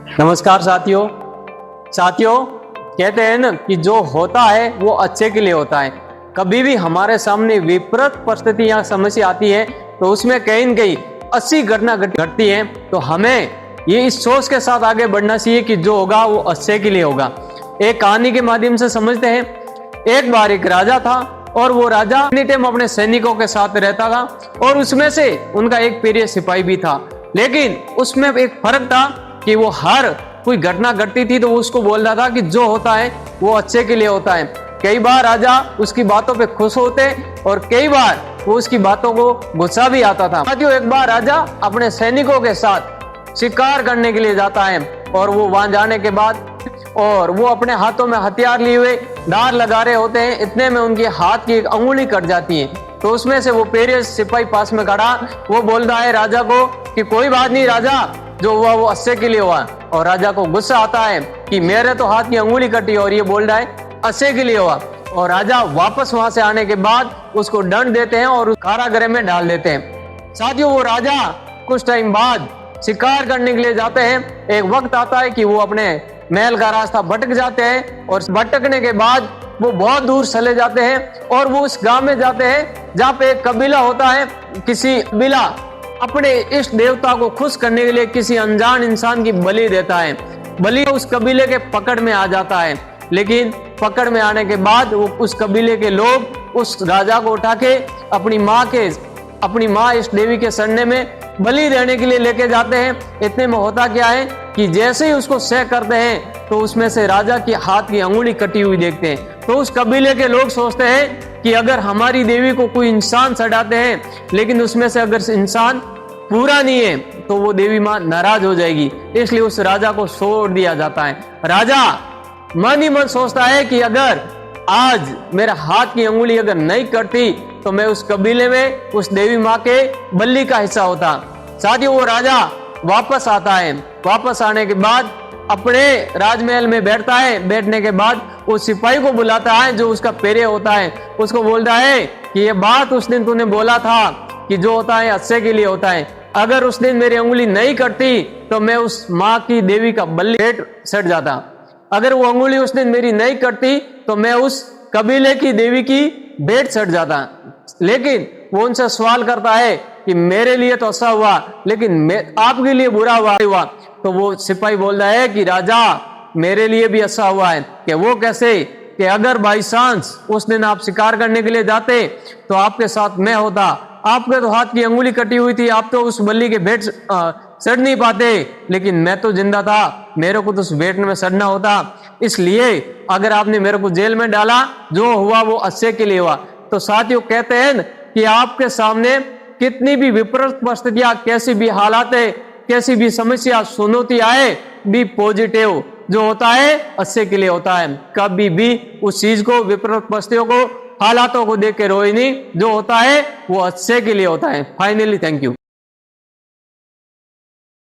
नमस्कार साथियों। कहते हैं ना कि जो होता है वो अच्छे के लिए होता है। कभी भी हमारे सामने विपरीत परिस्थिति या समस्या आती है तो उसमें कहीं न कहीं 80 घटना घटती है, तो हमें ये इस सोच के साथ आगे बढ़ना चाहिए कि जो होगा वो अच्छे के लिए होगा। एक कहानी के माध्यम से समझते हैं। एक बार एक राजा था और वो राजा अपने टाइम अपने सैनिकों के साथ रहता था और उसमें से उनका एक प्रिय सिपाही भी था, लेकिन उसमें एक फर्क था कि वो हर कोई घटना घटती थी तो उसको बोल रहा था कि जो होता है वो अच्छे के लिए होता है। कई बार राजा उसकी बातों पे खुश होते और कई बार वो उसकी बातों को गुस्सा भी आता था। साथियों, एक बार राजा अपने सैनिकों के साथ शिकार करने के लिए जाता है और वो वहां जाने के बाद और वो अपने हाथों में हथियार लिए हुए डार लगा रहे होते हैं। इतने में उनके हाथ की एक अंगुली कट जाती है, तो उसमें से वो पेरियर सिपाही पास में खड़ा वो बोल रहा है राजा को कि कोई बात नहीं राजा, जो हुआ वो अच्छे के लिए हुआ। और राजा को गुस्सा आता है कि मेरे तो हाथ की अंगुली कटी और ये बोल रहा है अच्छे के लिए हुआ। और राजा वापस वहां से आने के बाद उसको दंड देते हैं और कारागृह में डाल देते हैं। साथियों, वो राजा कुछ टाइम बाद शिकार करने के लिए जाते हैं। एक वक्त आता है कि वो अपने महल का रास्ता भटक जाते हैं और भटकने के बाद वो बहुत दूर चले जाते हैं और वो उस गांव में जाते हैं जहाँ पे एक कबीला होता है। किसी कबीला अपने इष्ट देवता को खुश करने के लिए किसी अनजान इंसान की बलि देता है। बलि उस कबीले के पकड़ में आ जाता है, लेकिन पकड़ में आने के बाद वो उस कबीले के लोग उस राजा को उठा के अपनी माँ इष्ट देवी के सरने में बलि देने के लिए लेके जाते हैं। इतने में होता क्या है कि जैसे ही उसको सह करते हैं तो उसमें से राजा की हाथ की अंगुली कटी हुई देखते हैं। तो उस कबीले के लोग सोचते हैं कि अगर हमारी देवी को कोई इंसान चढ़ाते हैं लेकिन उसमें से अगर इंसान पूरा नहीं है तो वो देवी माँ नाराज हो जाएगी, इसलिए उस राजा को छोड़ दिया जाता है। राजा मन ही मन सोचता है कि अगर आज मेरा हाथ की अंगुली अगर नहीं कटती तो मैं उस कबीले में उस देवी माँ के बलि का हिस्सा होता। साथियों, वो राजा वापस आता है। वापस आने के बाद अपने राजमहल में बैठता है। बैठने के बाद उस सिपाही को बुलाता है जो उसका पेरे होता है। उसको बोलता है कि ये बात उस दिन तूने बोला था कि जो होता है अच्छे के लिए होता है। अगर उस दिन मेरी अंगुली नहीं कटती तो मैं उस माँ की देवी का बलि भेंट सट जाता। अगर वो अंगुली उस दिन मेरी नहीं कटती तो मैं उस कबीले की देवी की भेंट सट जाता। लेकिन वो उनसे सवाल करता है कि मेरे लिए तो अच्छा हुआ लेकिन आपके लिए बुरा हुआ। तो वो सिपाही बोल रहा है कि राजा, मेरे लिए भी अच्छा हुआ है। कि वो कैसे? कि अगर बाई चांस उस दिन आप शिकार करने के लिए जाते तो आपके साथ मैं होता। आपके तो हाथ की अंगुली कटी हुई थी, आप तो उस बलि के भेंट सड़ नहीं पाते, लेकिन मैं तो जिंदा था, मेरे को तो उस भेंट में सड़ना होता। इसलिए अगर आपने मेरे को जेल में डाला, जो हुआ वो अच्छे के लिए हुआ। तो साथियों, कहते हैं कि आपके सामने कितनी भी विपरीत परिस्थितियां, कैसी भी हालात है, कैसी भी समस्या चुनौती आए, बी पॉजिटिव, जो होता है अच्छे के लिए होता है। कभी भी उस चीज को, विपरीत परिस्थितियों को, हालातों को देख के रोए नहीं। जो होता है वो अच्छे के लिए होता है। Finally, thank you.